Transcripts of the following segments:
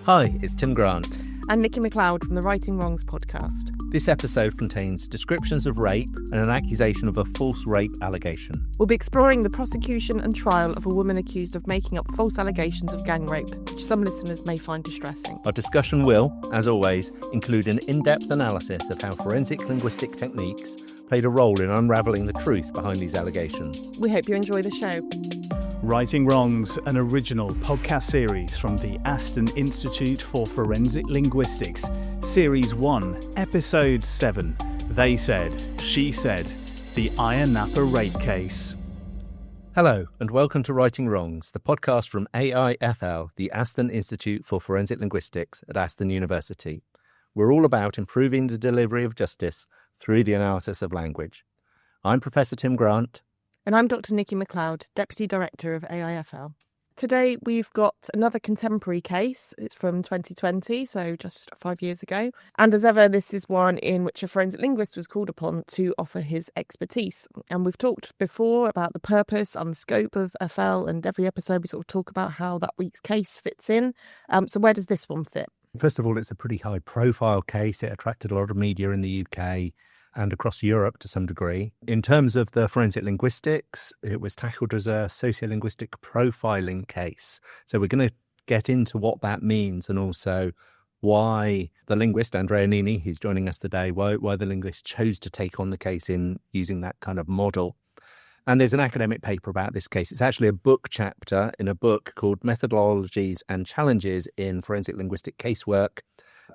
Hi, it's Tim Grant. And Nicci MacLeod from the Writing Wrongs podcast. This episode contains descriptions of rape and an accusation of a false rape allegation. We'll be exploring the prosecution and trial of a woman accused of making up false allegations of gang rape, which some listeners may find distressing. Our discussion will, as always, include an in-depth analysis of how forensic linguistic techniques played a role in unravelling the truth behind these allegations. We hope you enjoy the show. Writing Wrongs, an original podcast series from the Aston Institute for Forensic Linguistics, Series 1, Episode 7, They Said, She Said, the Ayia Napa rape case. Hello, and welcome to Writing Wrongs, the podcast from AIFL, the Aston Institute for Forensic Linguistics at Aston University. We're all about improving the delivery of justice through the analysis of language. I'm Professor Tim Grant. And I'm Dr. Nicci MacLeod, Deputy Director of AIFL. Today we've got another contemporary case. It's from 2020, so just 5 years ago. And as ever, this is one in which a forensic linguist was called upon to offer his expertise. And we've talked before about the purpose and the scope of FL, and every episode we sort of talk about how that week's case fits in. So where does this one fit? First of all, it's a pretty high-profile case. It attracted a lot of media in the UK and across Europe to some degree. In terms of the forensic linguistics, it was tackled as a sociolinguistic profiling case. So we're going to get into what that means and also why the linguist, Andrea Nini, who's joining us today, why the linguist chose to take on the case in using that kind of model. And there's an academic paper about this case. It's actually a book chapter in a book called Methodologies and Challenges in Forensic Linguistic Casework.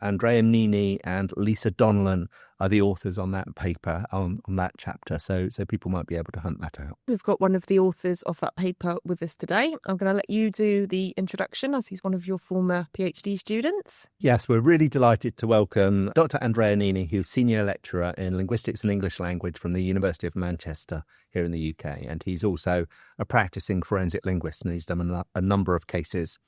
Andrea Nini and Lisa Donlan are the authors on that paper, on that chapter, so people might be able to hunt that out. We've got one of the authors of that paper with us today. I'm going to let you do the introduction as he's one of your former PhD students. Yes, we're really delighted to welcome Dr. Andrea Nini, who's Senior Lecturer in Linguistics and English Language from the University of Manchester here in the UK, and he's also a practising forensic linguist, and he's done a number of cases.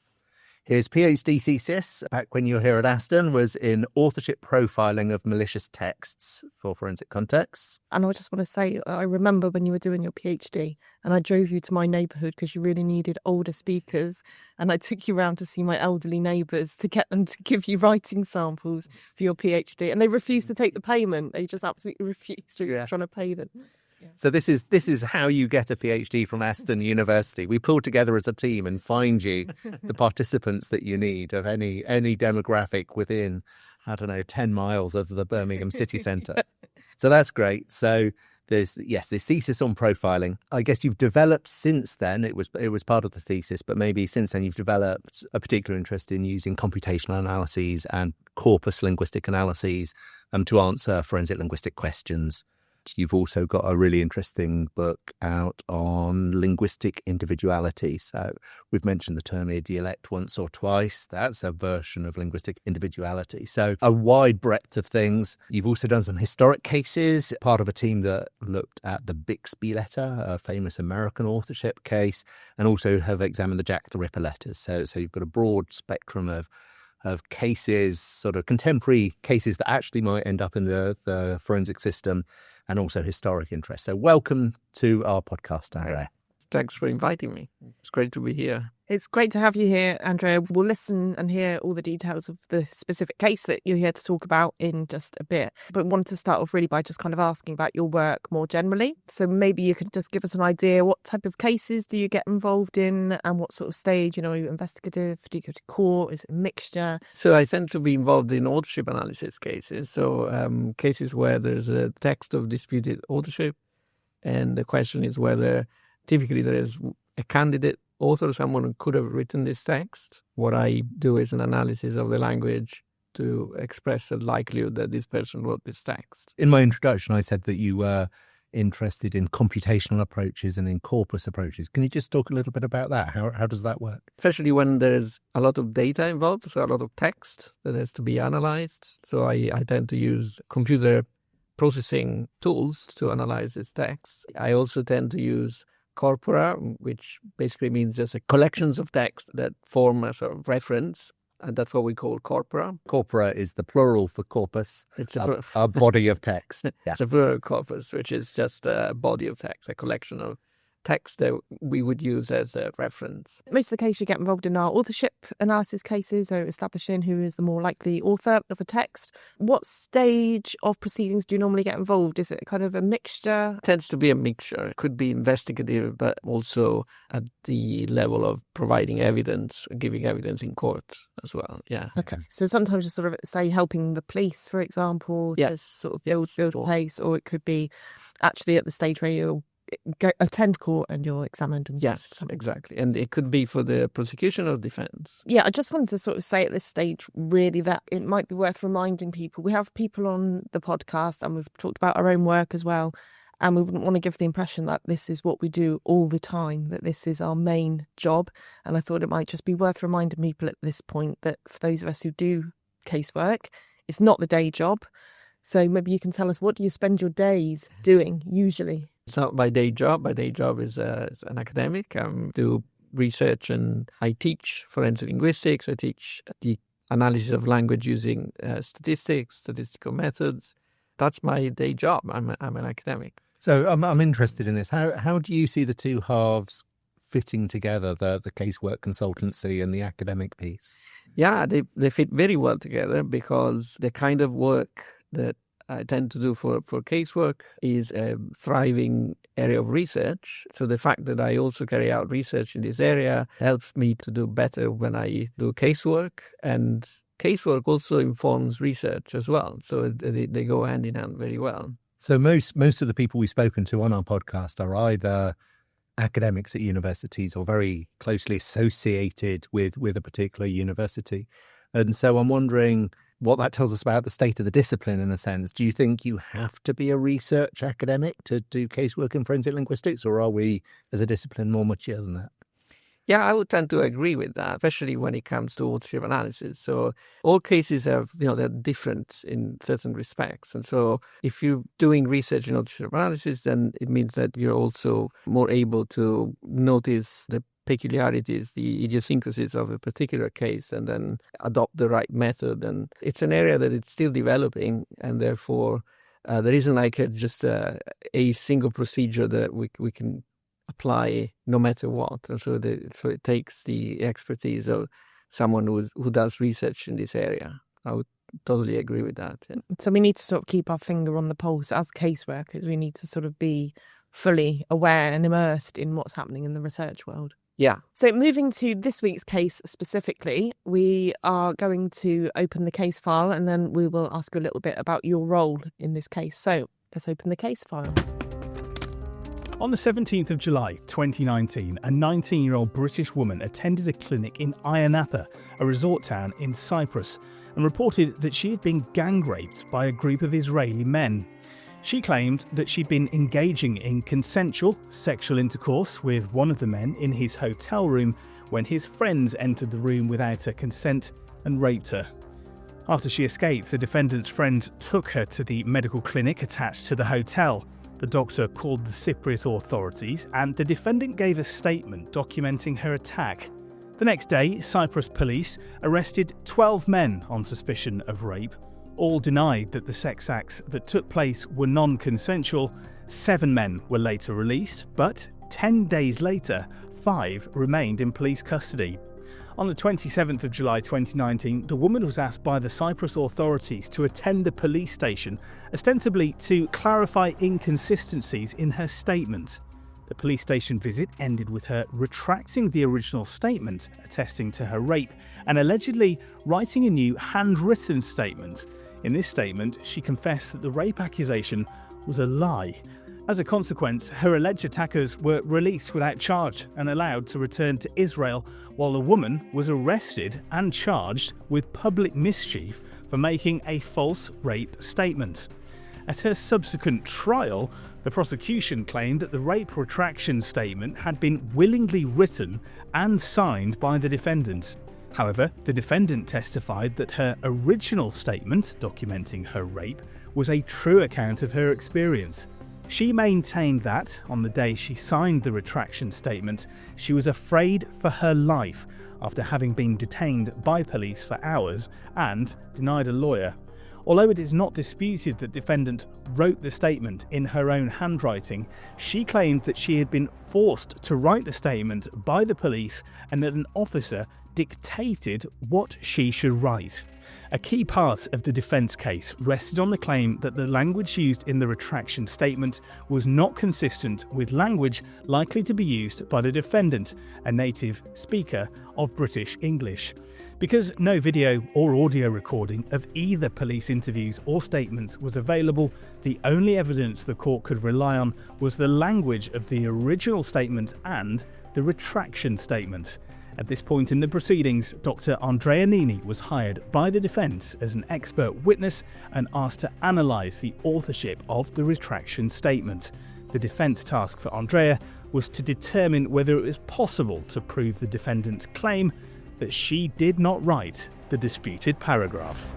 His PhD thesis, back when you were here at Aston, was in authorship profiling of malicious texts for forensic contexts. And I just want to say, I remember when you were doing your PhD and I drove you to my neighbourhood because you really needed older speakers, and I took you around to see my elderly neighbours to get them to give you writing samples for your PhD, and they refused to take the payment. They just absolutely refused. We were trying to pay them. So this is how you get a PhD from Aston University. We pull together as a team and find you the participants that you need of any demographic within, 10 miles of the Birmingham city centre. So that's great. So there's this thesis on profiling. I guess you've developed since then. It was part of the thesis, but maybe since then you've developed a particular interest in using computational analyses and corpus linguistic analyses to answer forensic linguistic questions. You've also got a really interesting book out on linguistic individuality. So we've mentioned the term idiolect once or twice. That's a version of linguistic individuality. So a wide breadth of things. You've also done some historic cases, part of a team that looked at the Bixby letter, a famous American authorship case, and also have examined the Jack the Ripper letters. So you've got a broad spectrum of cases, sort of contemporary cases that actually might end up in the forensic system, and also historic interest. So welcome to our podcast, Andrea. Thanks for inviting me. It's great to be here. It's great to have you here, Andrea. We'll listen and hear all the details of the specific case that you're here to talk about in just a bit. But wanted to start off really by just kind of asking about your work more generally. So maybe you could just give us an idea, what type of cases do you get involved in and what sort of stage? Are you investigative? Do you go to court? Is it a mixture? So I tend to be involved in authorship analysis cases. So cases where there's a text of disputed authorship, and the question is whether typically there is a candidate author, someone who could have written this text. What I do is an analysis of the language to express a likelihood that this person wrote this text. In my introduction, I said that you were interested in computational approaches and in corpus approaches. Can you just talk a little bit about that? How does that work? Especially when there's a lot of data involved, so a lot of text that has to be analyzed. So I tend to use computer processing tools to analyze this text. I also tend to use corpora, which basically means just collections of text that form a sort of reference, and that's what we call corpora. Corpora is the plural for corpus, It's a body of text. Yeah. It's a plural corpus, which is just a body of text, a collection of text that we would use as a reference. Most of the cases you get involved in are authorship analysis cases, so establishing who is the more likely author of a text. What stage of proceedings do you normally get involved? Is it kind of a mixture? It tends to be a mixture. It could be investigative, but also at the level of providing evidence, giving evidence in court as well. Yeah. Okay. So sometimes you're sort of, say, helping the police, for example, to sort of build a case, or it could be actually at the stage where you'll attend court and you're examined. Yes, exactly. And it could be for the prosecution or defense. Yeah, I just wanted to sort of say at this stage, really, that it might be worth reminding people. We have people on the podcast and we've talked about our own work as well. And we wouldn't want to give the impression that this is what we do all the time, that this is our main job. And I thought it might just be worth reminding people at this point that for those of us who do casework, it's not the day job. So maybe you can tell us, what do you spend your days doing usually? It's not my day job. My day job is an academic. I do research and I teach forensic linguistics. I teach the analysis of language using statistics, statistical methods. That's my day job. I'm an academic. So I'm interested in this. How do you see the two halves fitting together, the casework consultancy and the academic piece? Yeah, they fit very well together because the kind of work that I tend to do for casework is a thriving area of research. So the fact that I also carry out research in this area helps me to do better when I do casework. And casework also informs research as well. So they go hand in hand very well. So most of the people we've spoken to on our podcast are either academics at universities or very closely associated with a particular university. And so I'm wondering what that tells us about the state of the discipline in a sense. Do you think you have to be a research academic to do casework in forensic linguistics, or are we as a discipline more mature than that? Yeah, I would tend to agree with that, especially when it comes to authorship analysis. So all cases have, they're different in certain respects. And so if you're doing research in authorship analysis, then it means that you're also more able to notice the peculiarities, the idiosyncrasies of a particular case, and then adopt the right method. And it's an area that it's still developing, and therefore there isn't like just a single procedure that we can apply no matter what. And so it takes the expertise of someone who does research in this area. I would totally agree with that. Yeah. So we need to sort of keep our finger on the pulse as caseworkers. We need to sort of be fully aware and immersed in what's happening in the research world. Yeah. So moving to this week's case specifically, we are going to open the case file and then we will ask you a little bit about your role in this case. So let's open the case file. On the 17th of July 2019, a 19-year-old British woman attended a clinic in Ayia Napa, a resort town in Cyprus, and reported that she had been gang raped by a group of Israeli men. She claimed that she'd been engaging in consensual sexual intercourse with one of the men in his hotel room when his friends entered the room without her consent and raped her. After she escaped, the defendant's friend took her to the medical clinic attached to the hotel. The doctor called the Cypriot authorities and the defendant gave a statement documenting her attack. The next day, Cyprus police arrested 12 men on suspicion of rape. All denied that the sex acts that took place were non-consensual. 7 men were later released, but 10 days later, 5 remained in police custody. On the 27th of July 2019, the woman was asked by the Cyprus authorities to attend the police station, ostensibly to clarify inconsistencies in her statement. The police station visit ended with her retracting the original statement attesting to her rape and allegedly writing a new handwritten statement. In this statement, she confessed that the rape accusation was a lie. As a consequence, her alleged attackers were released without charge and allowed to return to Israel, while the woman was arrested and charged with public mischief for making a false rape statement. At her subsequent trial, the prosecution claimed that the rape retraction statement had been willingly written and signed by the defendant. However, the defendant testified that her original statement, documenting her rape, was a true account of her experience. She maintained that, on the day she signed the retraction statement, she was afraid for her life after having been detained by police for hours and denied a lawyer. Although it is not disputed that defendant wrote the statement in her own handwriting, she claimed that she had been forced to write the statement by the police and that an officer dictated what she should write. A key part of the defence case rested on the claim that the language used in the retraction statement was not consistent with language likely to be used by the defendant, a native speaker of British English. Because no video or audio recording of either police interviews or statements was available, the only evidence the court could rely on was the language of the original statement and the retraction statement. At this point in the proceedings, Dr. Andrea Nini was hired by the defence as an expert witness and asked to analyse the authorship of the retraction statement. The defence task for Andrea was to determine whether it was possible to prove the defendant's claim that she did not write the disputed paragraph.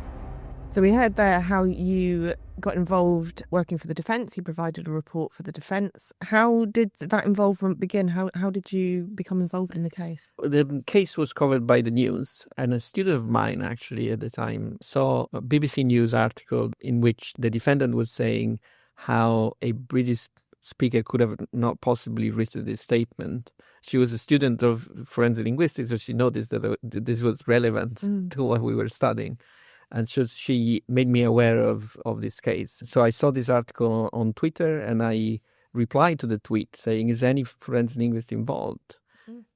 So we heard there how you got involved working for the defence. You provided a report for the defence. How did that involvement begin? How did you become involved in the case? The case was covered by the Neus, and a student of mine actually at the time saw a BBC News article in which the defendant was saying how a British speaker could have not possibly written this statement. She was a student of forensic linguistics, so she noticed that this was relevant to what we were studying. And so she made me aware of this case. So I saw this article on Twitter and I replied to the tweet saying, is any forensic linguist involved?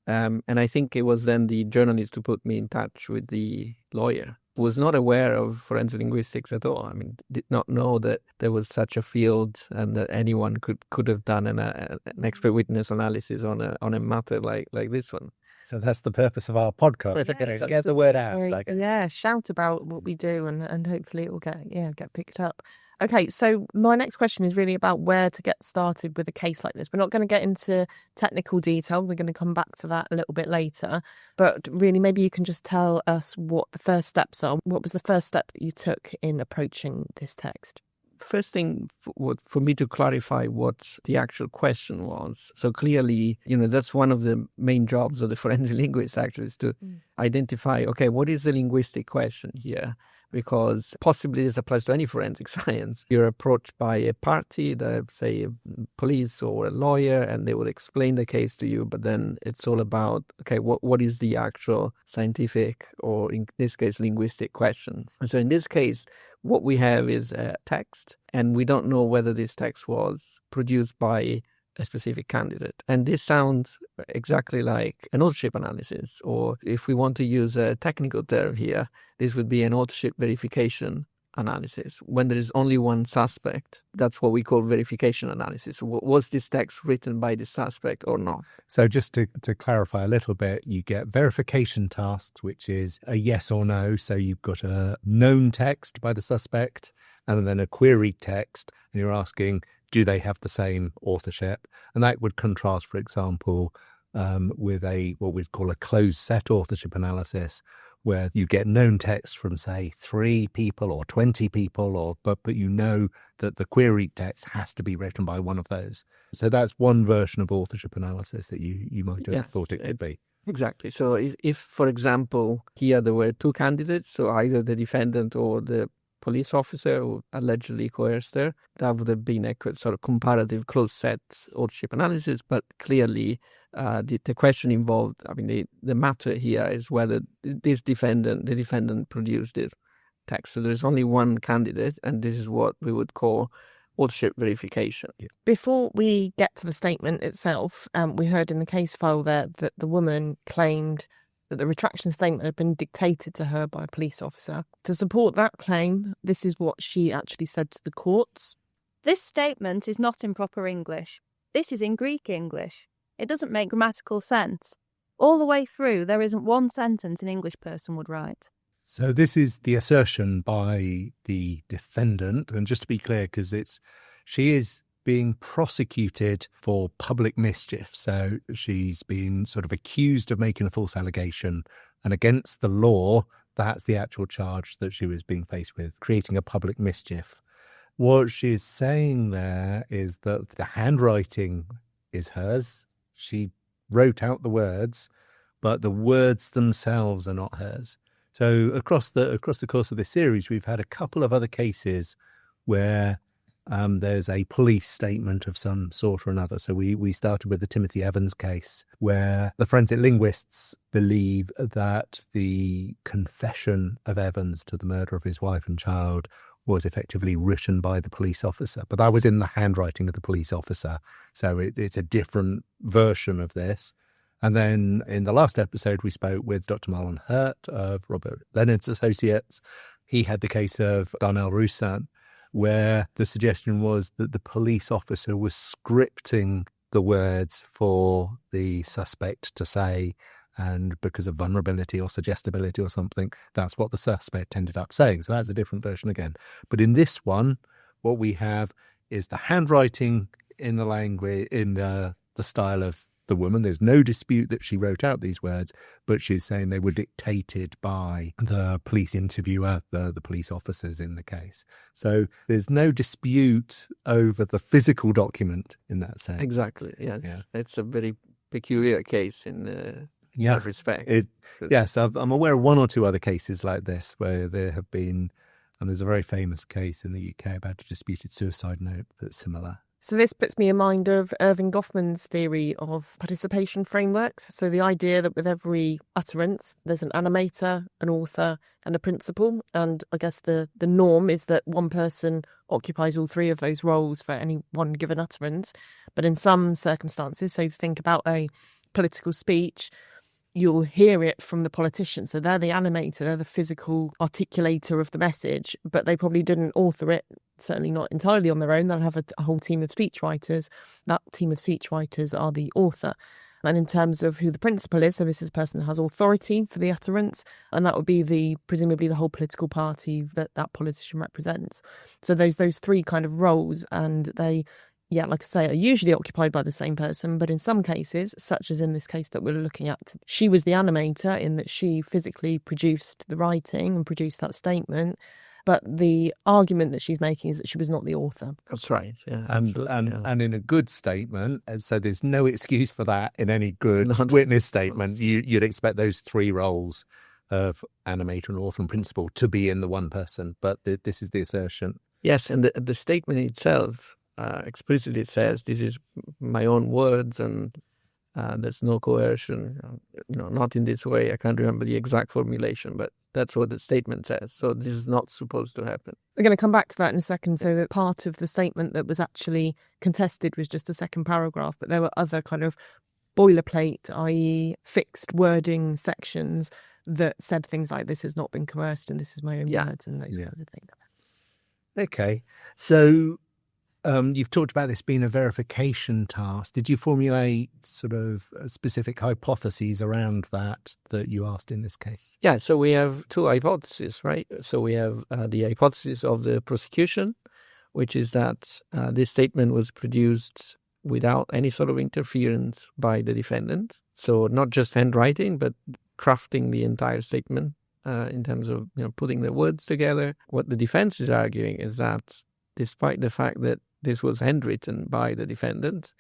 And I think it was then the journalist who put me in touch with the lawyer, who was not aware of forensic linguistics at all. I mean, did not know that there was such a field and that anyone could have done an expert witness analysis on a matter like this one. So that's the purpose of our podcast. Yes. Get the word out. Yeah, shout about what we do and hopefully it will get picked up. Okay, so my next question is really about where to get started with a case like this. We're not going to get into technical detail. We're going to come back to that a little bit later. But really, maybe you can just tell us what the first steps are. What was the first step that you took in approaching this text? First thing for me to clarify what the actual question was. So clearly, that's one of the main jobs of the forensic linguist actually is to identify, okay, what is the linguistic question here? Because possibly this applies to any forensic science. You're approached by a party, say police or a lawyer, and they will explain the case to you. But then it's all about, okay, what is the actual scientific or in this case, linguistic question? And so in this case, what we have is a text, and we don't know whether this text was produced by a specific candidate. And this sounds exactly like an authorship analysis, or if we want to use a technical term here, this would be an authorship verification analysis. When there is only one suspect, that's what we call verification analysis. Was this text written by the suspect or not? So just to clarify a little bit, you get verification tasks, which is a yes or no. So you've got a known text by the suspect and then a queried text, and you're asking, do they have the same authorship? And that would contrast, for example, with what we'd call a closed set authorship analysis, where you get known text from, say, 3 people or 20 people, but you know that the queried text has to be written by one of those. So that's one version of authorship analysis that you might have thought it could be. Exactly. So if, for example, here there were 2 candidates, so either the defendant or the police officer who allegedly coerced her, that would have been a sort of comparative closed set authorship analysis. But clearly, the question involved, I mean, the matter here is whether the defendant produced the text. So there's only one candidate, and this is what we would call authorship verification. Before we get to the statement itself, we heard in the case file there that the woman claimed that the retraction statement had been dictated to her by a police officer. To support that claim, this is what she actually said to the courts. This statement is not in proper English. This is in Greek English. It doesn't make grammatical sense. All the way through, there isn't one sentence an English person would write. So this is the assertion by the defendant. And just to be clear, because she is being prosecuted for public mischief. So she's been sort of accused of making a false allegation, and against the law, that's the actual charge that she was being faced with, creating a public mischief. What she's saying there is that the handwriting is hers. She wrote out the words, but the words themselves are not hers. So across the course of this series, we've had a couple of other cases where there's a police statement of some sort or another. So we started with the Timothy Evans case, where the forensic linguists believe that the confession of Evans to the murder of his wife and child was effectively written by the police officer. But that was in the handwriting of the police officer. So it's a different version of this. And then in the last episode, we spoke with Dr. Marlon Hurt of Robert Leonard's Associates. He had the case of Darnell Roussan, where the suggestion was that the police officer was scripting the words for the suspect to say, and because of vulnerability or suggestibility or something, that's what the suspect ended up saying. So that's a different version again. But in this one, what we have is the handwriting in the language, in the style of the woman. There's no dispute that she wrote out these words, but she's saying they were dictated by the police interviewer, the police officers in the case. So there's no dispute over the physical document in that sense. Exactly, yes. Yeah. It's a very peculiar case in that respect. Yes, I'm aware of one or two other cases like this where there have been, and there's a very famous case in the UK about a disputed suicide note that's similar. So this puts me in mind of Irving Goffman's theory of participation frameworks. So the idea that with every utterance, there's an animator, an author, and a principal. And I guess the norm is that one person occupies all three of those roles for any one given utterance. But in some circumstances, so think about a political speech, you'll hear it from the politician. So they're the animator, they're the physical articulator of the message, but they probably didn't author it, certainly not entirely on their own. They'll have a whole team of speechwriters. That team of speechwriters are the author. And in terms of who the principal is, so this is a person that has authority for the utterance, and that would be presumably the whole political party that politician represents. So those three kind of roles, and they, like I say, are usually occupied by the same person, but in some cases, such as in this case that we're looking at, she was the animator in that she physically produced the writing and produced that statement, but the argument that she's making is that she was not the author. That's right, yeah. And in a good statement, so there's no excuse for that in any good witness statement, you'd expect those three roles of animator and author and principal to be in the one person, but this is the assertion. Yes, and the statement itself explicitly says this is my own words and there's no coercion, not in this way. I can't remember the exact formulation, but that's what the statement says. So this is not supposed to happen. We're going to come back to that in a second. So that part of the statement that was actually contested was just the second paragraph, but there were other kind of boilerplate, i.e. fixed wording sections that said things like this has not been coerced and this is my own words and those kinds of things. Okay. So you've talked about this being a verification task. Did you formulate sort of specific hypotheses around that you asked in this case? Yeah, so we have two hypotheses, right? So we have the hypothesis of the prosecution, which is that this statement was produced without any sort of interference by the defendant. So not just handwriting, but crafting the entire statement in terms of putting the words together. What the defense is arguing is that despite the fact that this was handwritten by the defendant,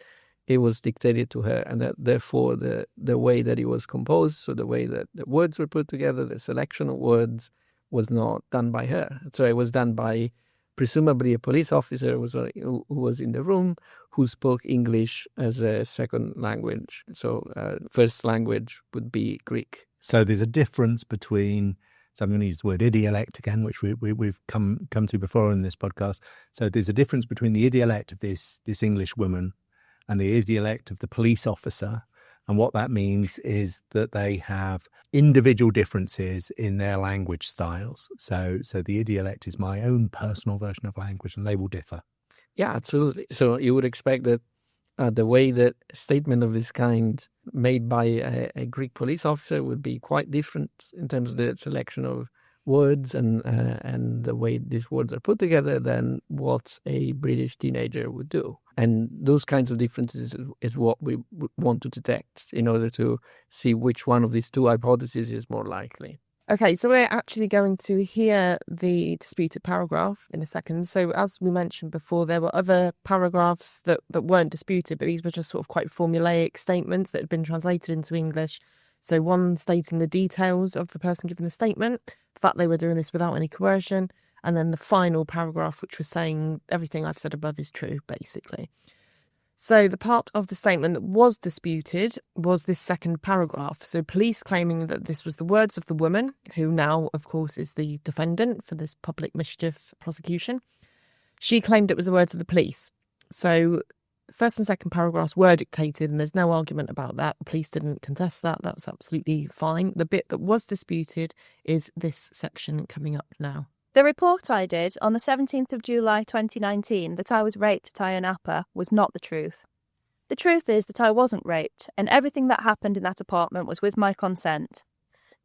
it was dictated to her, and that therefore the way that it was composed, so the way that the words were put together, the selection of words, was not done by her. So it was done by presumably a police officer who was in the room, who spoke English as a second language. So first language would be Greek. So there's a difference between, so I'm going to use the word idiolect again, which we've come to before in this podcast. So there's a difference between the idiolect of this English woman and the idiolect of the police officer. And what that means is that they have individual differences in their language styles. So the idiolect is my own personal version of language, and they will differ. Yeah, absolutely. So you would expect that the way that a statement of this kind made by a Greek police officer would be quite different in terms of the selection of words and the way these words are put together than what a British teenager would do. And those kinds of differences is what we want to detect in order to see which one of these two hypotheses is more likely. Okay, so we're actually going to hear the disputed paragraph in a second. So as we mentioned before, there were other paragraphs that weren't disputed, but these were just sort of quite formulaic statements that had been translated into English So one stating the details of the person giving the statement, the fact they were doing this without any coercion, and then the final paragraph, which was saying everything I've said above is true, basically. So the part of the statement that was disputed was this second paragraph. So police claiming that this was the words of the woman, who now, of course, is the defendant for this public mischief prosecution. She claimed it was the words of the police. So first and second paragraphs were dictated, and there's no argument about that. The police didn't contest that. That's absolutely fine. The bit that was disputed is this section coming up now. The report I did on the 17th of July 2019 that I was raped at Ayia Napa was not the truth. The truth is that I wasn't raped, and everything that happened in that apartment was with my consent.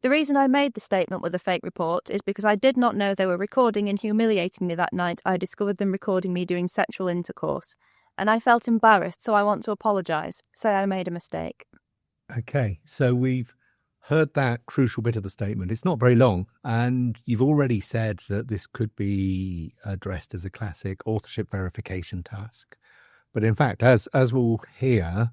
The reason I made the statement with a fake report is because I did not know they were recording and humiliating me that night. I discovered them recording me doing sexual intercourse, and I felt embarrassed, so I want to apologise. Say I made a mistake. Okay, so we've heard that crucial bit of the statement. It's not very long, and you've already said that this could be addressed as a classic authorship verification task. But in fact, as we'll hear,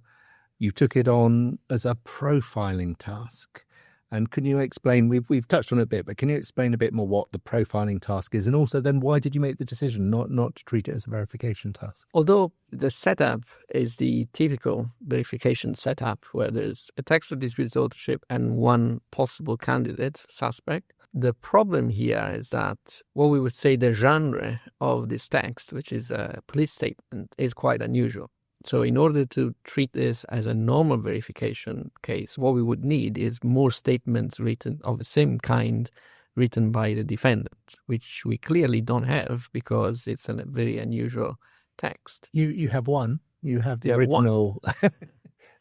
you took it on as a profiling task. And can you explain, we've touched on it a bit, but can you explain a bit more what the profiling task is? And also then why did you make the decision not to treat it as a verification task? Although the setup is the typical verification setup where there's a text of disputed authorship and one possible candidate, suspect, the problem here is that what we would say the genre of this text, which is a police statement, is quite unusual. So in order to treat this as a normal verification case, what we would need is more statements written of the same kind written by the defendant, which we clearly don't have because it's a very unusual text. You have one. You have the original.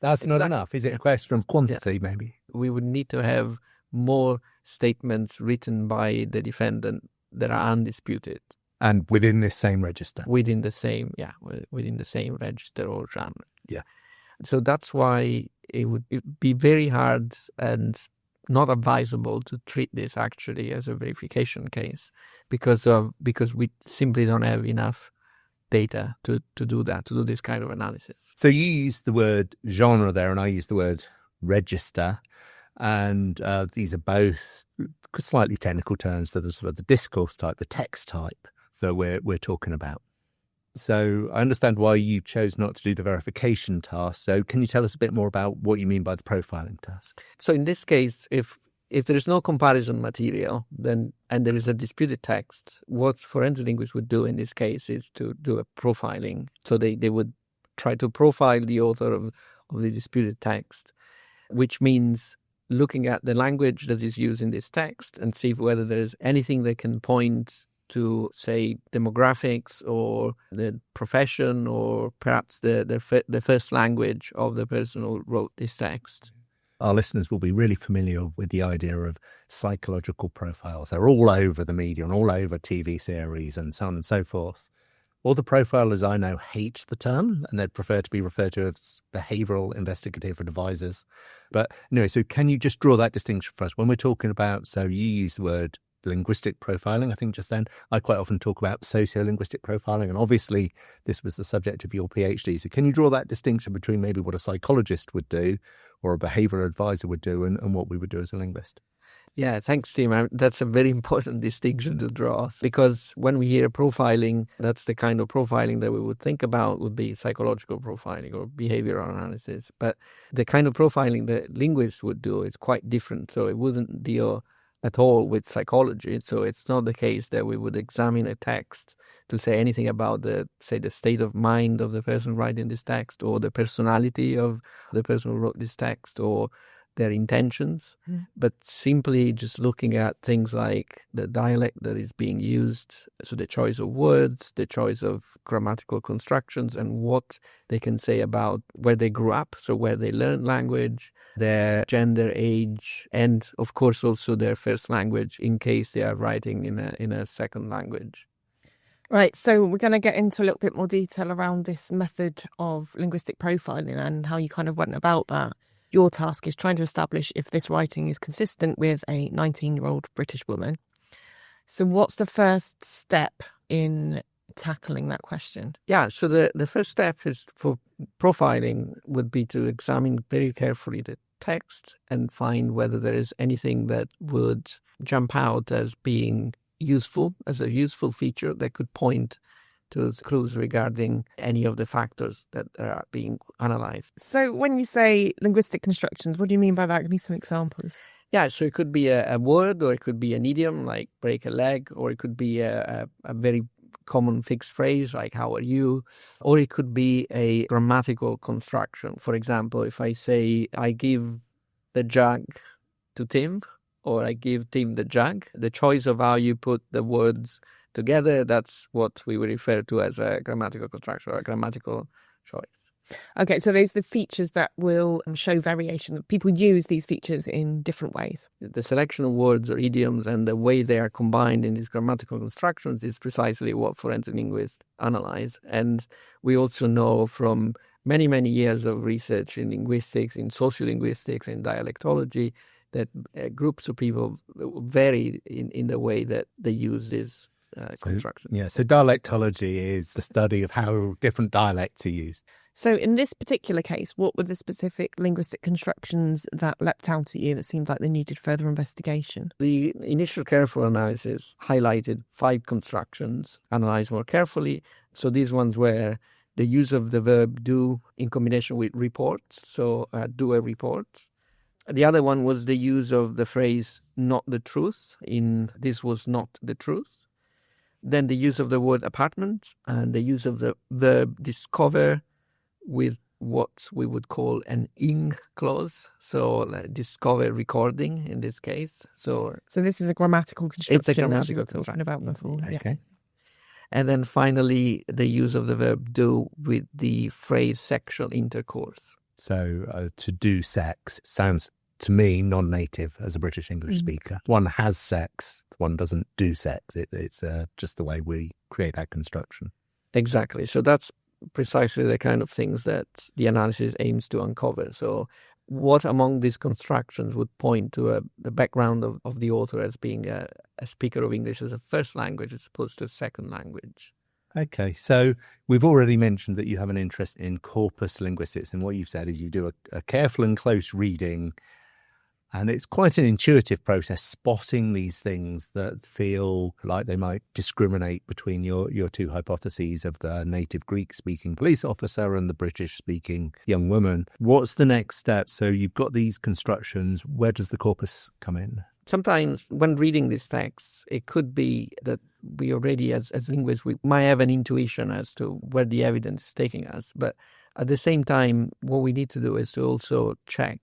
That's not enough. Is it a question of quantity, maybe? We would need to have more statements written by the defendant that are undisputed. And within this same register? Within the same register or genre. Yeah. So that's why it would be very hard and not advisable to treat this actually as a verification case because we simply don't have enough data to do that, to do this kind of analysis. So you used the word genre there and I used the word register. And these are both slightly technical terms for the sort of the discourse type, the text type that we're talking about. So I understand why you chose not to do the verification task. So can you tell us a bit more about what you mean by the profiling task? So in this case, if there is no comparison material, then and there is a disputed text, what forensic linguists would do in this case is to do a profiling. So they would try to profile the author of the disputed text, which means looking at the language that is used in this text and see whether there is anything that can point to, say, demographics or the profession or perhaps the first language of the person who wrote this text. Our listeners will be really familiar with the idea of psychological profiles. They're all over the media and all over TV series and so on and so forth. All the profilers I know hate the term and they'd prefer to be referred to as behavioural investigative advisors. But anyway, so can you just draw that distinction for us? When we're talking about, so you use the word linguistic profiling, I think just then, I quite often talk about sociolinguistic profiling, and obviously this was the subject of your PhD. So can you draw that distinction between maybe what a psychologist would do or a behavioural advisor would do and what we would do as a linguist? Yeah, thanks, Tim. That's a very important distinction to draw because when we hear profiling, that's the kind of profiling that we would think about would be psychological profiling or behavioral analysis. But the kind of profiling that linguists would do is quite different. So it wouldn't deal at all with psychology. So it's not the case that we would examine a text to say anything about the state of mind of the person writing this text or the personality of the person who wrote this text or their intentions, but simply just looking at things like the dialect that is being used, so the choice of words, the choice of grammatical constructions, and what they can say about where they grew up, so where they learned language, their gender, age, and of course also their first language in case they are writing in a second language. Right, so we're going to get into a little bit more detail around this method of linguistic profiling and how you kind of went about that. Your task is trying to establish if this writing is consistent with a 19-year-old British woman. So what's the first step in tackling that question? Yeah, so the first step is for profiling would be to examine very carefully the text and find whether there is anything that would jump out as being useful, as a useful feature that could point to clues regarding any of the factors that are being analyzed. So when you say linguistic constructions, what do you mean by that? Give me some examples. Yeah, so it could be a word, or it could be an idiom like break a leg, or it could be a very common fixed phrase like how are you, or it could be a grammatical construction. For example, if I say I give the jug to Tim, or I give Tim the jug, the choice of how you put the words together, that's what we would refer to as a grammatical construction or a grammatical choice. Okay, so those are the features that will show variation. People use these features in different ways. The selection of words or idioms and the way they are combined in these grammatical constructions is precisely what forensic linguists analyze. And we also know from many, many years of research in linguistics, in sociolinguistics, in dialectology, that groups of people vary in the way that they use these constructions. Yeah, so dialectology is the study of how different dialects are used. So in this particular case, what were the specific linguistic constructions that leapt out at you that seemed like they needed further investigation? The initial careful analysis highlighted 5 constructions, analyzed more carefully. So these ones were the use of the verb do in combination with reports, so do a report. The other one was the use of the phrase not the truth in this was not the truth. Then the use of the word apartment and the use of the verb discover with what we would call an ing clause. So discover recording in this case. So this is a grammatical construction. It's a grammatical that we were talking about before. Okay. Yeah. And then finally, the use of the verb do with the phrase sexual intercourse. So to do sex sounds to me non-native as a British English speaker. One has sex, one doesn't do sex. It's just the way we create that construction. Exactly. So that's precisely the kind of things that the analysis aims to uncover. So what among these constructions would point to the background of the author as being a speaker of English as a first language as opposed to a second language? Okay, so we've already mentioned that you have an interest in corpus linguistics, and what you've said is you do a careful and close reading. And it's quite an intuitive process, spotting these things that feel like they might discriminate between your two hypotheses of the native Greek-speaking police officer and the British-speaking young woman. What's the next step? So you've got these constructions. Where does the corpus come in? Sometimes when reading these texts, it could be that we already, as linguists, we might have an intuition as to where the evidence is taking us. But at the same time, what we need to do is to also check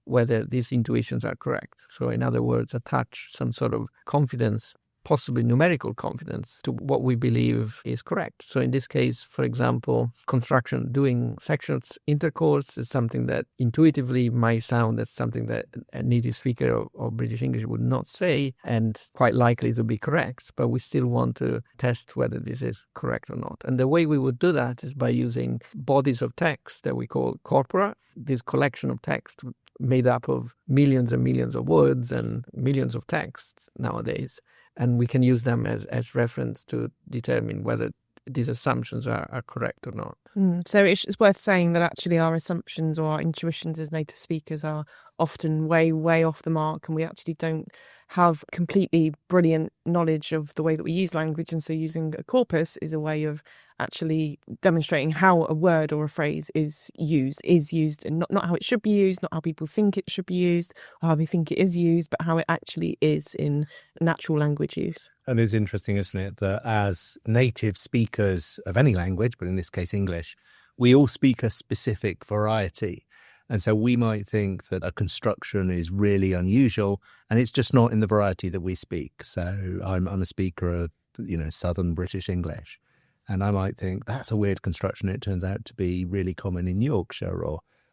whether these intuitions are correct. So in other words, attach some sort of confidence, possibly numerical confidence, to what we believe is correct. So in this case, for example, construction doing sexual intercourse is something that intuitively might sound as something that a native speaker of British English would not say, and quite likely to be correct. But we still want to test whether this is correct or not. And the way we would do that is by using bodies of text that we call corpora, this collection of text made up of millions and millions of words and millions of texts nowadays. And we can use them as reference to determine whether these assumptions are correct or not. So it's worth saying that actually our assumptions or our intuitions as native speakers are often way, way off the mark, and we actually don't have completely brilliant knowledge of the way that we use language. And so using a corpus is a way of actually demonstrating how a word or a phrase is used, and not how it should be used, not how people think it should be used, or how they think it is used, but how it actually is in natural language use. And it's interesting, isn't it, that as native speakers of any language, but in this case English, we all speak a specific variety. And so we might think that a construction is really unusual, and it's just not in the variety that we speak. So I'm a speaker of, Southern British English, and I might think that's a weird construction. It turns out to be really common in Yorkshire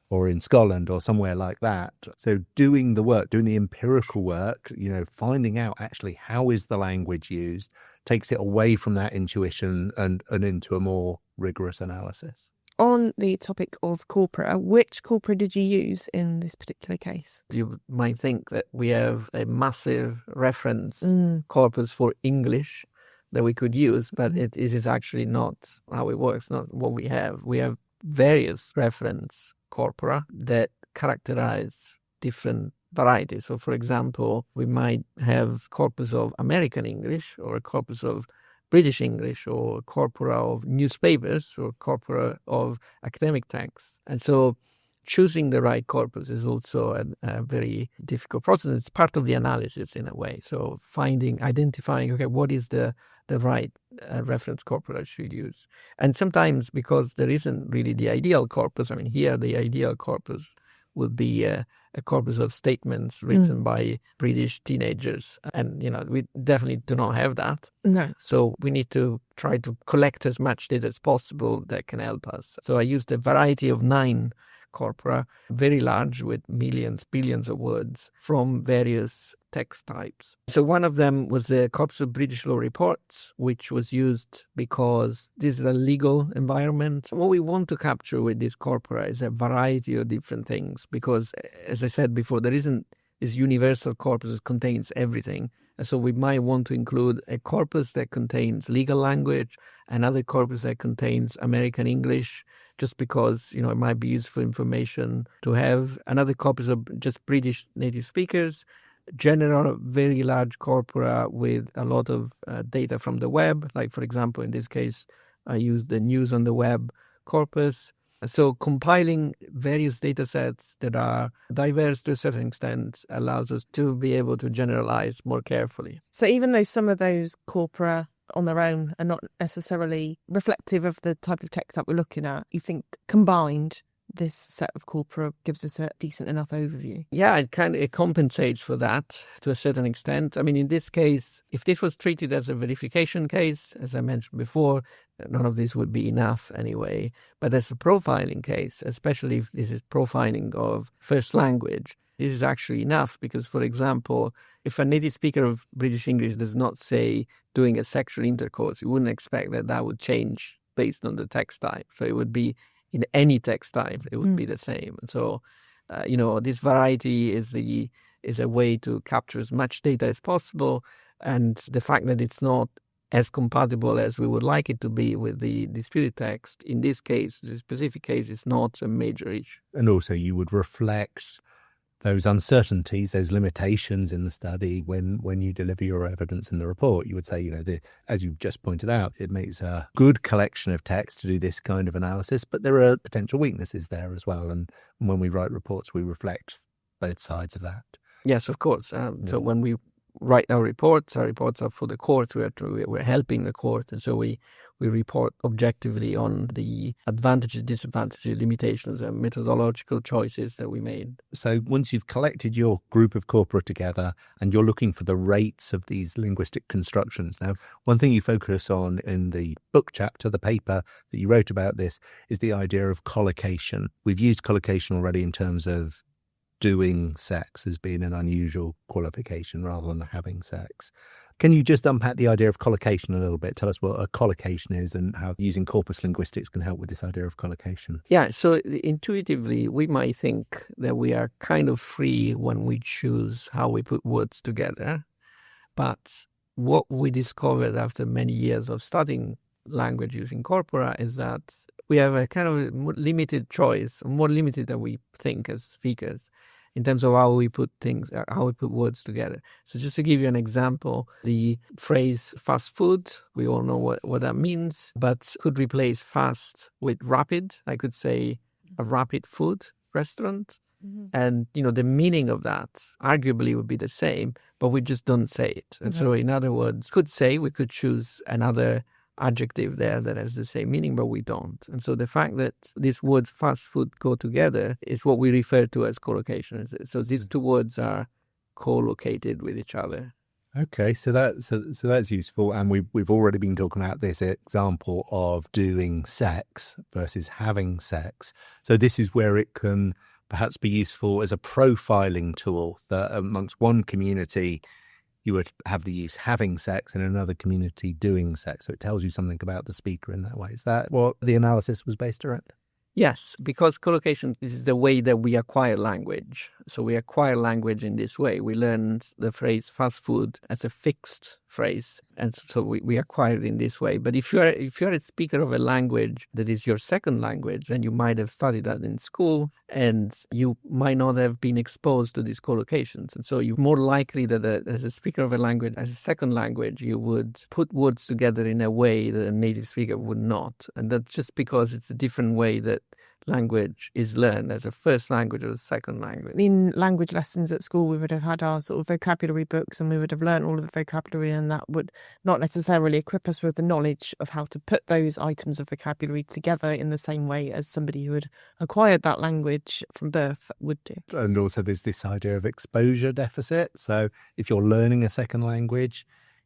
or in Scotland or somewhere like that. So doing the work, doing the empirical work, finding out actually how is the language used, takes it away from that intuition and into a more rigorous analysis. On the topic of corpora, which corpora did you use in this particular case? You might think that we have a massive reference corpus for English that we could use, but it is actually not how it works, not what we have. We have various reference corpora that characterize different varieties. So, for example, we might have corpus of American English or a corpus of British English or corpora of newspapers or corpora of academic texts. And so choosing the right corpus is also a very difficult process. It's part of the analysis in a way. So identifying, okay, what is the right reference corpus I should use? And sometimes because there isn't really the ideal corpus, I mean, here the ideal corpus would be a corpus of statements written by British teenagers. And, we definitely do not have that. No. So we need to try to collect as much data as possible that can help us. So I used a variety of 9 corpora, very large with millions, billions of words from various text types. So one of them was the corpus of British law reports, which was used because this is a legal environment. What we want to capture with this corpora is a variety of different things because, as I said before, there isn't this universal corpus that contains everything. And so we might want to include a corpus that contains legal language, another corpus that contains American English, just because, it might be useful information to have, another corpus of just British native speakers, general, very large corpora with a lot of data from the web. Like, for example, in this case, I used the News on the Web corpus. So compiling various data sets that are diverse to a certain extent allows us to be able to generalize more carefully. So even though some of those corpora on their own are not necessarily reflective of the type of text that we're looking at, you think combined this set of corpora gives us a decent enough overview? Yeah, it compensates for that to a certain extent. I mean, in this case, if this was treated as a verification case, as I mentioned before, none of this would be enough anyway. But as a profiling case, especially if this is profiling of first language, this is actually enough because, for example, if a native speaker of British English does not say doing a sexual intercourse, you wouldn't expect that would change based on the text type. So it would be in any text type, it would be the same. And so, this variety is a way to capture as much data as possible. And the fact that it's not as compatible as we would like it to be with the disputed text, in this case, the specific case, is not a major issue. And also you would reflect those uncertainties, those limitations in the study when you deliver your evidence in the report. You would say, as you've just pointed out, it makes a good collection of text to do this kind of analysis, but there are potential weaknesses there as well. And when we write reports, we reflect both sides of that. Yes, of course. So when we write our reports are for the court. We're helping the court. And so we report objectively on the advantages, disadvantages, limitations, and methodological choices that we made. So once you've collected your group of corpora together and you're looking for the rates of these linguistic constructions. Now, one thing you focus on in the book chapter, the paper that you wrote about this, is the idea of collocation. We've used collocation already in terms of doing sex as being an unusual qualification rather than having sex. Can you just unpack the idea of collocation a little bit? Tell us what a collocation is and how using corpus linguistics can help with this idea of collocation. Yeah, so intuitively, we might think that we are kind of free when we choose how we put words together. But what we discovered after many years of studying language using corpora is that we have a kind of limited choice, more limited than we think as speakers, in terms of how we put words together. So just to give you an example, the phrase fast food, we all know what that means, but could replace fast with rapid. I could say a rapid food restaurant. Mm-hmm. And, the meaning of that arguably would be the same, but we just don't say it. And so in other words, we could choose another adjective there that has the same meaning, but we don't. And so the fact that these words fast food go together is what we refer to as collocation. So these two words are co-located with each other. Okay, so that's useful, and we've already been talking about this example of doing sex versus having sex. So this is where it can perhaps be useful as a profiling tool that amongst one community you would have the use having sex and another community doing sex. So it tells you something about the speaker in that way. Is that what the analysis was based around? Yes, because collocation is the way that we acquire language. So we acquire language in this way. We learned the phrase fast food as a fixed phrase, and so we acquire it in this way. But if you're a speaker of a language that is your second language, and you might have studied that in school, and you might not have been exposed to these collocations, and so you're more likely that as a speaker of a language, as a second language, you would put words together in a way that a native speaker would not, and that's just because it's a different way that language is learned as a first language or a second language. In language lessons at school, we would have had our sort of vocabulary books, and we would have learned all of the vocabulary, and that would not necessarily equip us with the knowledge of how to put those items of vocabulary together in the same way as somebody who had acquired that language from birth would do. And also there's this idea of exposure deficit. So if you're learning a second language,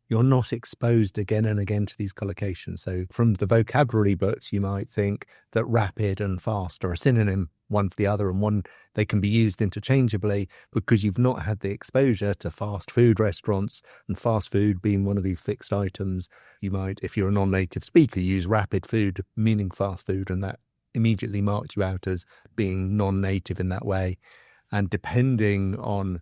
you're not exposed again and again to these collocations. So from the vocabulary books, you might think that rapid and fast are a synonym one for the other, and one they can be used interchangeably because you've not had the exposure to fast food restaurants, and fast food being one of these fixed items. You might, if you're a non-native speaker, use rapid food meaning fast food, and that immediately marks you out as being non-native in that way. And depending on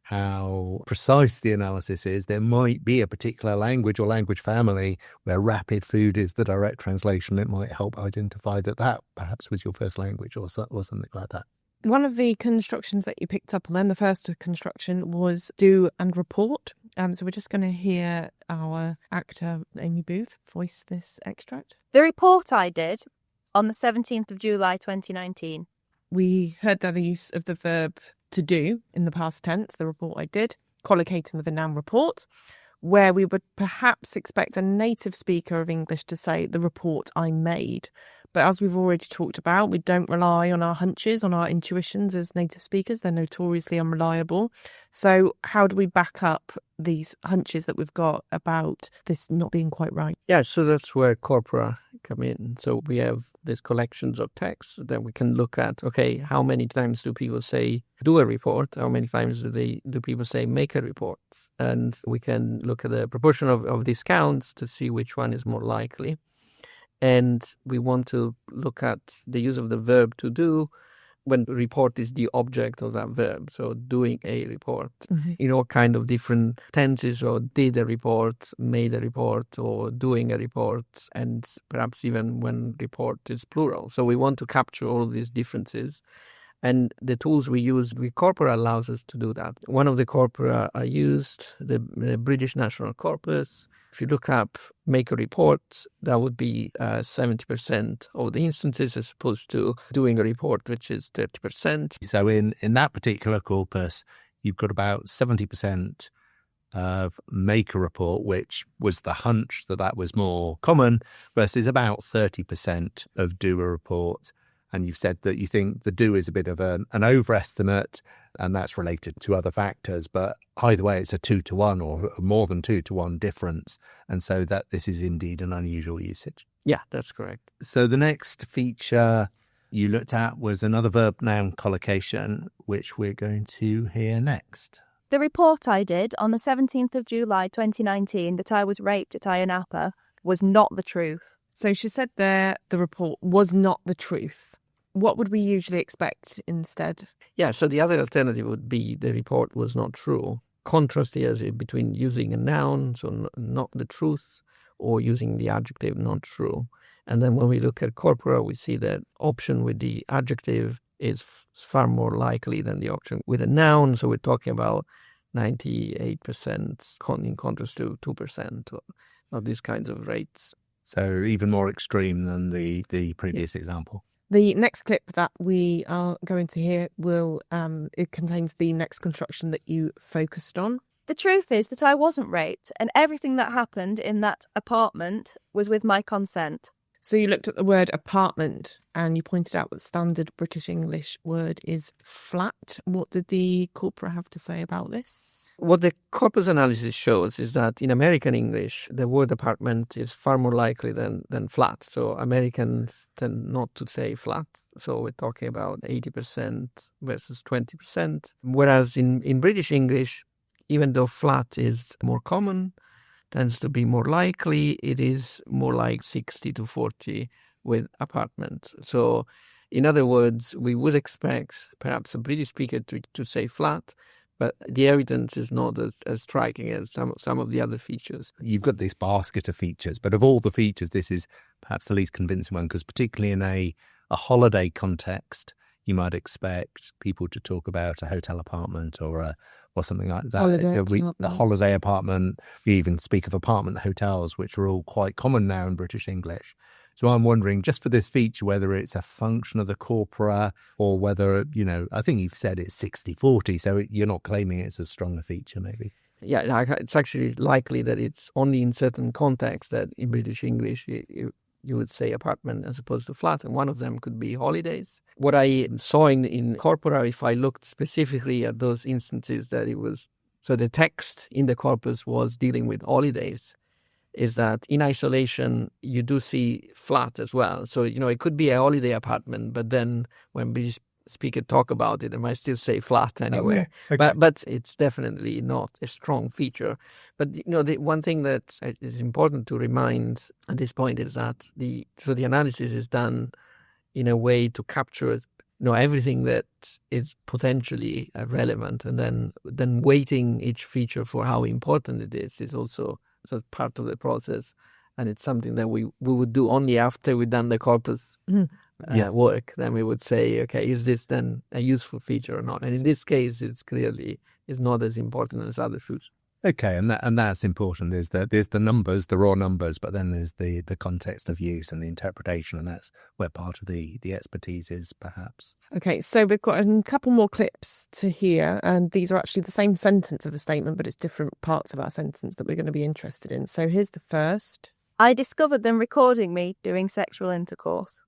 how precise the analysis is, there might be a particular language or language family where rapid food is the direct translation. It might help identify that perhaps was your first language or something like that. One of the constructions that you picked up on then, the first construction, was do and report. So we're just going to hear our actor, Amy Booth, voice this extract. The report I did on the 17th of July 2019. We heard there the use of the verb to do in the past tense, the report I did, collocating with a noun report, where we would perhaps expect a native speaker of English to say the report I made. But as we've already talked about, we don't rely on our hunches, on our intuitions as native speakers. They're notoriously unreliable. So how do we back up these hunches that we've got about this not being quite right? Yeah, so that's where corpora come in. So we have these collections of texts that we can look at. Okay, how many times do people say do a report? How many times do people say make a report? And we can look at the proportion of these counts to see which one is more likely. And we want to look at the use of the verb to do when report is the object of that verb. So doing a report in all kind of different tenses, or did a report, made a report, or doing a report, and perhaps even when report is plural. So we want to capture all of these differences. And the tools we use with corpora allows us to do that. One of the corpora I used, the British National Corpus. If you look up make a report, that would be 70% of the instances as opposed to doing a report, which is 30%. So in that particular corpus, you've got about 70% of make a report, which was the hunch that was more common, versus about 30% of do a report. And you've said that you think the do is a bit of an overestimate, and that's related to other factors. But either way, it's a 2-to-1 or more than 2-to-1 difference. And so that this is indeed an unusual usage. Yeah, that's correct. So the next feature you looked at was another verb-noun collocation, which we're going to hear next. The report I did on the 17th of July 2019 that I was raped at Ayia Napa was not the truth. So she said there the report was not the truth. What would we usually expect instead? Yeah, so the other alternative would be the report was not true. Contrast here is between using a noun, so not the truth, or using the adjective not true. And then when we look at corpora, we see that option with the adjective is far more likely than the option with a noun. So we're talking about 98% in contrast to 2% of these kinds of rates. So even more extreme than the previous example. The next clip that we are going to hear it contains the next construction that you focused on. The truth is that I wasn't raped, and everything that happened in that apartment was with my consent. So you looked at the word apartment and you pointed out that the standard British English word is flat. What did the corpora have to say about this? What the corpus analysis shows is that in American English, the word apartment is far more likely than flat. So Americans tend not to say flat. So we're talking about 80% versus 20%. Whereas in British English, even though flat is more common, tends to be more likely, it is more like 60 to 40 with apartment. So In other words, we would expect perhaps a British speaker to say flat, but the evidence is not as striking as some of the other features. You've got this basket of features, but of all the features, this is perhaps the least convincing one, because particularly in a holiday context, you might expect people to talk about a hotel apartment or something like that. A holiday apartment. We even speak of apartment hotels, which are all quite common now in British English. So I'm wondering, just for this feature, whether it's a function of the corpora or whether, I think you've said it's 60-40, so you're not claiming it's a strong a feature, maybe. Yeah, it's actually likely that it's only in certain contexts that in British English you would say apartment as opposed to flat, and one of them could be holidays. What I saw in corpora, if I looked specifically at those instances that it was, so the text in the corpus was dealing with holidays, is that in isolation you do see flat as well. So, it could be a holiday apartment, but then when British speaker talk about it, they might still say flat anywhere. Okay. But it's definitely not a strong feature. But the one thing that is important to remind at this point is that the analysis is done in a way to capture everything that is potentially relevant, and then weighting each feature for how important it is also part of the process. And it's something that we would do only after we've done the corpus work. Then we would say, okay, is this then a useful feature or not? And in this case, it's clearly is not as important as other features. Okay, and that's important. There's the numbers, the raw numbers, but then there's the context of use and the interpretation, and that's where part of the expertise is, perhaps. Okay, so we've got a couple more clips to hear, and these are actually the same sentence of the statement, but it's different parts of our sentence that we're going to be interested in. So here's the first. I discovered them recording me doing sexual intercourse.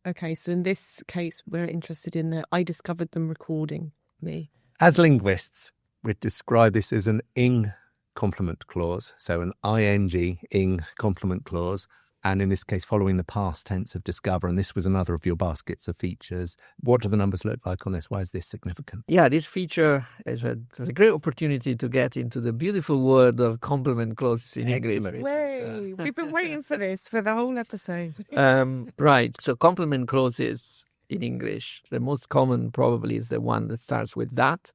Okay, so in this case, we're interested in the I discovered them recording me. As linguists, we'd describe this as an ing complement clause, so an ing complement clause, and in this case following the past tense of discover, and this was another of your baskets of features. What do the numbers look like on this? Why is this significant? Yeah, this feature is a great opportunity to get into the beautiful world of complement clauses in English. Way, we've been waiting for this for the whole episode. Right, so complement clauses in English, the most common probably is the one that starts with that.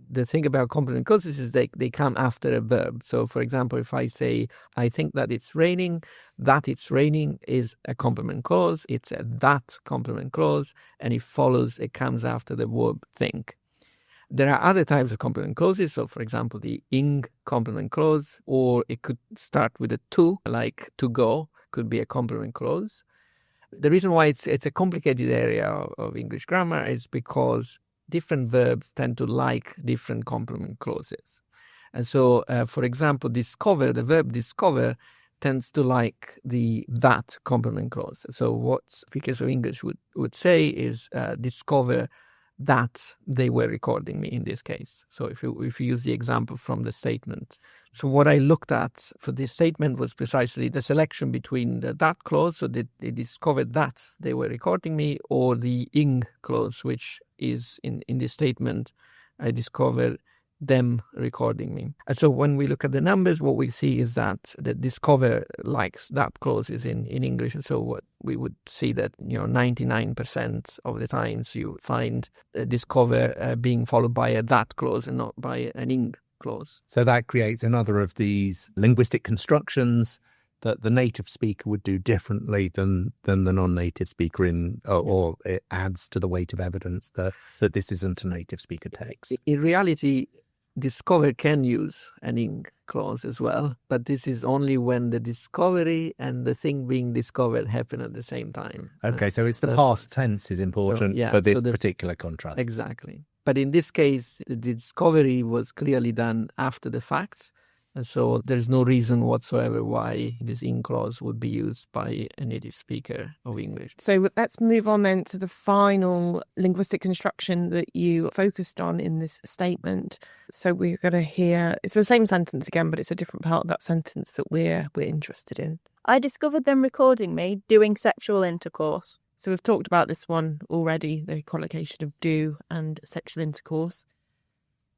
The thing about complement clauses is they come after a verb. So, for example, if I say, I think that it's raining, that it's raining is a complement clause. It's a that complement clause, and it comes after the verb think. There are other types of complement clauses. So, for example, the ing complement clause, or it could start with a to, like to go, could be a complement clause. The reason why it's a complicated area of English grammar is because different verbs tend to like different complement clauses. And so, for example, discover, the verb discover tends to like the that complement clause. So what speakers of English would say is discover that they were recording me in this case. So if you use the example from the statement. So what I looked at for this statement was precisely the selection between the that clause, so that they discovered that they were recording me, or the ing clause, which is in this statement, I discovered them recording me. And so when we look at the numbers, what we see is that the discover likes that clauses in English. And so what we would see that 99% of the times you find discover being followed by a that clause and not by an ing clause. So that creates another of these linguistic constructions that the native speaker would do differently than the non-native speaker or it adds to the weight of evidence that this isn't a native speaker text. In reality, discover can use an ing clause as well, but this is only when the discovery and the thing being discovered happen at the same time. Okay, so it's the past tense is important for this particular contrast. Exactly. But in this case, the discovery was clearly done after the fact. And so there's no reason whatsoever why this ing clause would be used by a native speaker of English. So let's move on then to the final linguistic construction that you focused on in this statement. So we're going to hear, it's the same sentence again, but it's a different part of that sentence that we're interested in. I discovered them recording me doing sexual intercourse. So we've talked about this one already, the collocation of do and sexual intercourse.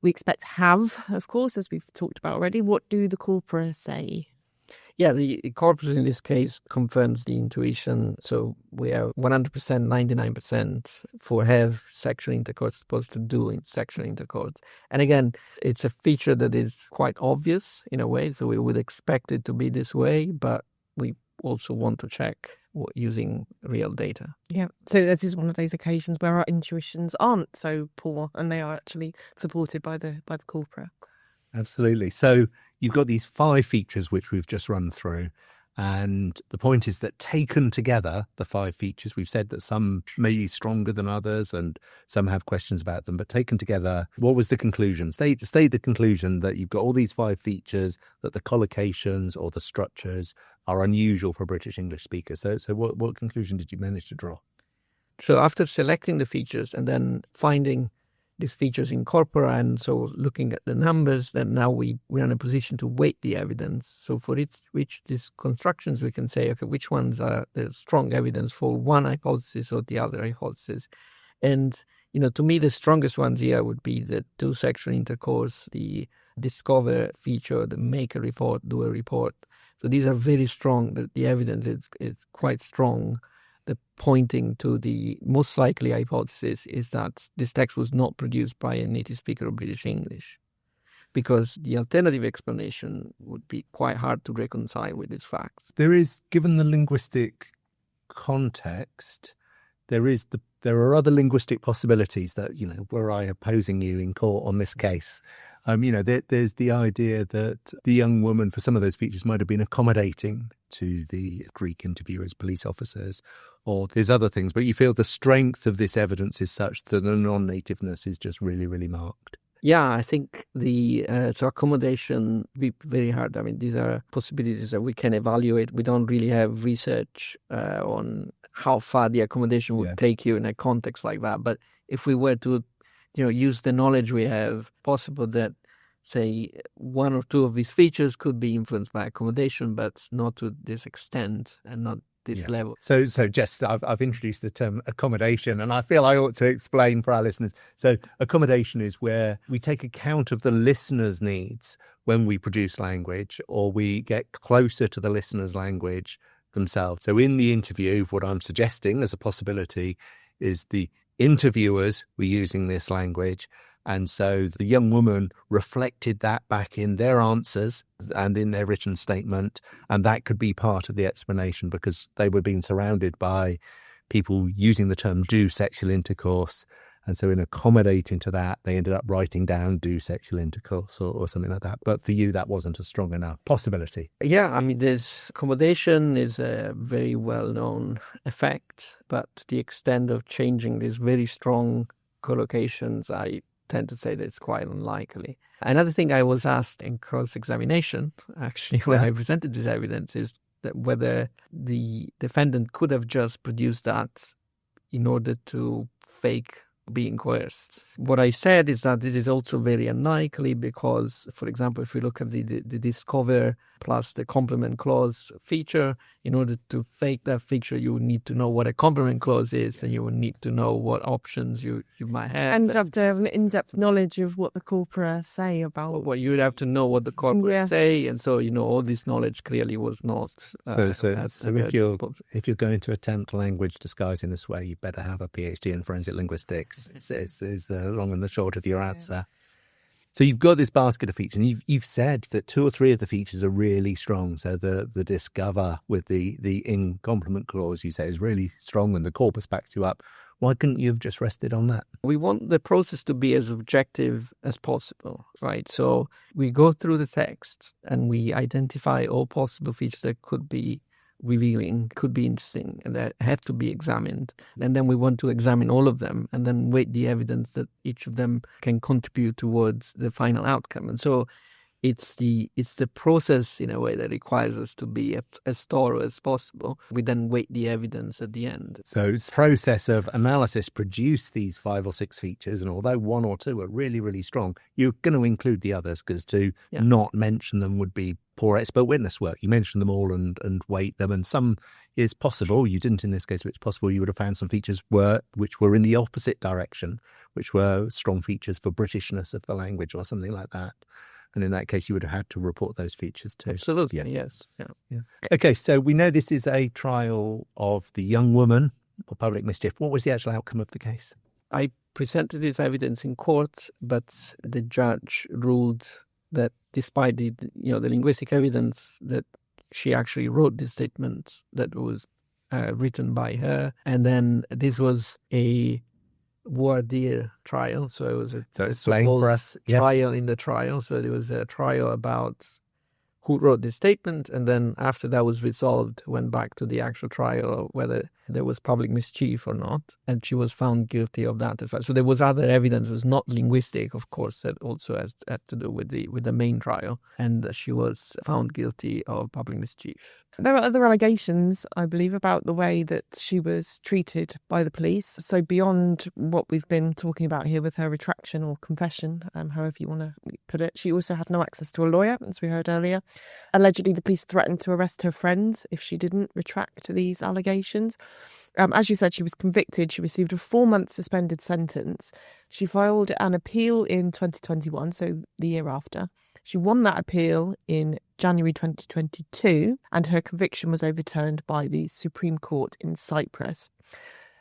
We expect have, of course, as we've talked about already. What do the corpora say? Yeah, the corpus in this case confirms the intuition. So we are 100%, 99% for have sexual intercourse supposed to do in sexual intercourse. And again, it's a feature that is quite obvious in a way. So we would expect it to be this way, but we also want to check using real data. Yeah. So this is one of those occasions where our intuitions aren't so poor and they are actually supported by the corpora. Absolutely. So you've got these 5 features which we've just run through. And the point is that taken together, the 5 features, we've said that some may be stronger than others and some have questions about them. But taken together, what was the conclusion? State the conclusion that you've got all these 5 features, that the collocations or the structures are unusual for British English speakers. So what conclusion did you manage to draw? So after selecting the features and then finding these features in corpora, and so looking at the numbers, then now we're in a position to weight the evidence. So for which these constructions, we can say, okay, which ones are the strong evidence for one hypothesis or the other hypothesis. And, to me, the strongest ones here would be the do sexual intercourse, the discover feature, the make a report, do a report. So these are very strong. The evidence is quite strong. The pointing to the most likely hypothesis is that this text was not produced by a native speaker of British English, because the alternative explanation would be quite hard to reconcile with these facts. There is, given the linguistic context, there are other linguistic possibilities that, were I opposing you in court on this case. There's the idea that the young woman, for some of those features, might have been accommodating to the Greek interviewers, police officers, or there's other things. But you feel the strength of this evidence is such that the non-nativeness is just really, really marked. Yeah, I think the accommodation would be very hard. I mean, these are possibilities that we can evaluate. We don't really have research on how far the accommodation would take you in a context like that. But if we were to, use the knowledge we have, possible that, say, 1 or 2 of these features could be influenced by accommodation, but not to this extent and not this level. So Jess, I've introduced the term accommodation, and I feel I ought to explain for our listeners. So accommodation is where we take account of the listener's needs when we produce language, or we get closer to the listener's language themselves. So in the interview, what I'm suggesting as a possibility is the interviewers were using this language, and so the young woman reflected that back in their answers and in their written statement, and that could be part of the explanation because they were being surrounded by people using the term do sexual intercourse, and so in accommodating to that, they ended up writing down do sexual intercourse or something like that. But for you, that wasn't a strong enough possibility. Yeah, I mean, this accommodation is a very well-known effect, but to the extent of changing these very strong collocations, I tend to say that it's quite unlikely. Another thing I was asked in cross-examination, actually, when I presented this evidence, is that whether the defendant could have just produced that in order to fake being coerced. What I said is that it is also very unlikely because, for example, if we look at the discover plus the complement clause feature, in order to fake that feature, you would need to know what a complement clause is, and you would need to know what options you might have. And you have to have an in-depth knowledge of what the corpora say about... Well, you would have to know what the corpora say, and so, all this knowledge clearly was not... if you're going to attempt language disguise in this way, you better have a PhD in forensic linguistics. Is the long and the short of your answer. So you've got this basket of features, and you've said that 2 or 3 of the features are really strong. So the discover with the in complement clause, you say, is really strong, and the corpus backs you up. Why couldn't you have just rested on that? We want the process to be as objective as possible, right? So we go through the text and we identify all possible features that could be revealing, could be interesting, and that have to be examined. And then we want to examine all of them and then weight the evidence that each of them can contribute towards the final outcome. And so it's the process in a way that requires us to be as thorough as possible. We then weight the evidence at the end. So it's the process of analysis produced these 5 or 6 features, and although 1 or 2 are really, really strong, you're going to include the others because to not mention them would be poor expert witness work. You mentioned them all and weight them, and some is possible. You didn't in this case, but it's possible you would have found some features which were in the opposite direction, which were strong features for Britishness of the language or something like that. And in that case, you would have had to report those features too. Absolutely, Yeah. yes. Yeah. Okay, so we know this is a trial of the young woman for public mischief. What was the actual outcome of the case? I presented this evidence in court, but the judge ruled that despite the linguistic evidence, that she actually wrote this statement that was written by her. And then this was a voir dire trial. So it was a explain for us. trial in the trial. So there was a trial about who wrote this statement. And then after that was resolved, went back to the actual trial of whether there was public mischief or not. And she was found guilty of that as well. So there was other evidence, it was not linguistic, of course, that also had to do with the main trial. And she was found guilty of public mischief. There are other allegations, I believe, about the way that she was treated by the police. So beyond what we've been talking about here with her retraction or confession, however you want to put it, she also had no access to a lawyer, as we heard earlier. Allegedly, the police threatened to arrest her friend if she didn't retract these allegations. As you said, she was convicted. She received a 4-month suspended sentence. She filed an appeal in 2021, so the year after. She won that appeal in January 2022, and her conviction was overturned by the Supreme Court in Cyprus.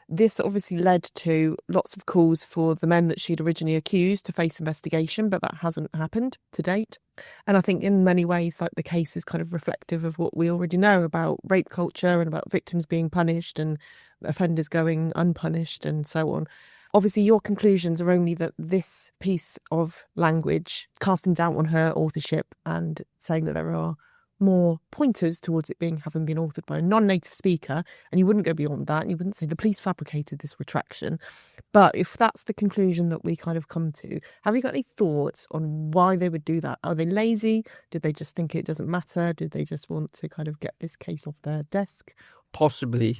This obviously led to lots of calls for the men that she'd originally accused to face investigation, but that hasn't happened to date. And I think in many ways, like, the case is kind of reflective of what we already know about rape culture and about victims being punished and offenders going unpunished and so on. Obviously, your conclusions are only that this piece of language, casting doubt on her authorship and saying that there are more pointers towards it having been authored by a non-native speaker, and you wouldn't go beyond that, and you wouldn't say the police fabricated this retraction. But if that's the conclusion that we kind of come to, have you got any thoughts on why they would do that? Are they lazy? Did they just think it doesn't matter? Did they just want to kind of get this case off their desk? Possibly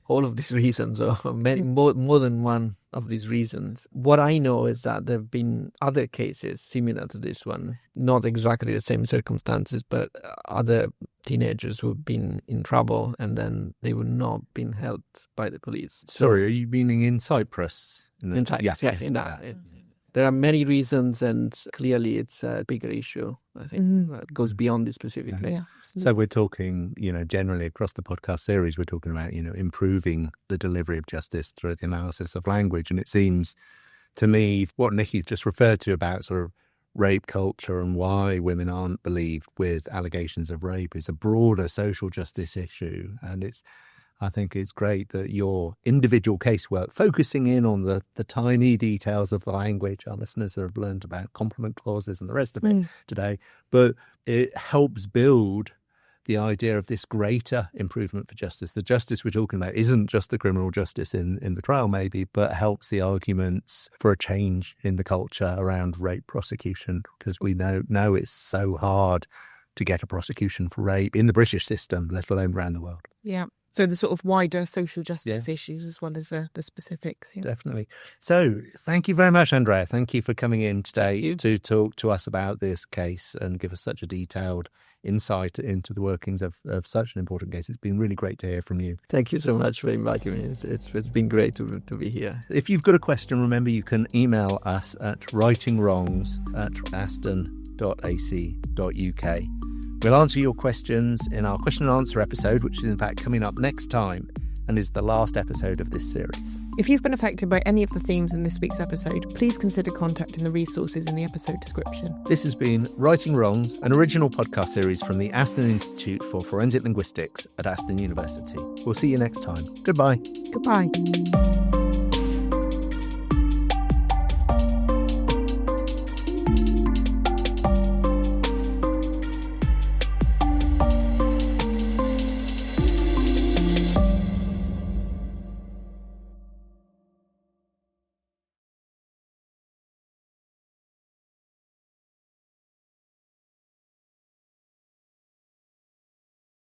all of these reasons, or more than one of these reasons. What I know is that there have been other cases similar to this one, not exactly the same circumstances, but other teenagers who have been in trouble and then they were not being helped by the police. Sorry, are you meaning in Cyprus? In Cyprus, yeah, in that. There are many reasons, and clearly it's a bigger issue, I think, that goes beyond this specifically. Yeah, so we're talking, generally across the podcast series, we're talking about, improving the delivery of justice through the analysis of language. And it seems to me what Nicci's just referred to about sort of rape culture and why women aren't believed with allegations of rape is a broader social justice issue. And I think it's great that your individual casework, focusing in on the tiny details of the language, our listeners have learned about complement clauses and the rest of it today, but it helps build the idea of this greater improvement for justice. The justice we're talking about isn't just the criminal justice in the trial maybe, but helps the arguments for a change in the culture around rape prosecution, because we know it's so hard to get a prosecution for rape in the British system, let alone around the world. Yeah. So the sort of wider social justice issues as well as the specifics. Yeah. Definitely. So thank you very much, Andrea. Thank you for coming in today to talk to us about this case and give us such a detailed insight into the workings of such an important case. It's been really great to hear from you. Thank you so much for inviting me. It's been great to be here. If you've got a question, remember you can email us at writingwrongs@aston.ac.uk. We'll answer your questions in our question and answer episode, which is in fact coming up next time and is the last episode of this series. If you've been affected by any of the themes in this week's episode, please consider contacting the resources in the episode description. This has been Writing Wrongs, an original podcast series from the Aston Institute for Forensic Linguistics at Aston University. We'll see you next time. Goodbye. Goodbye.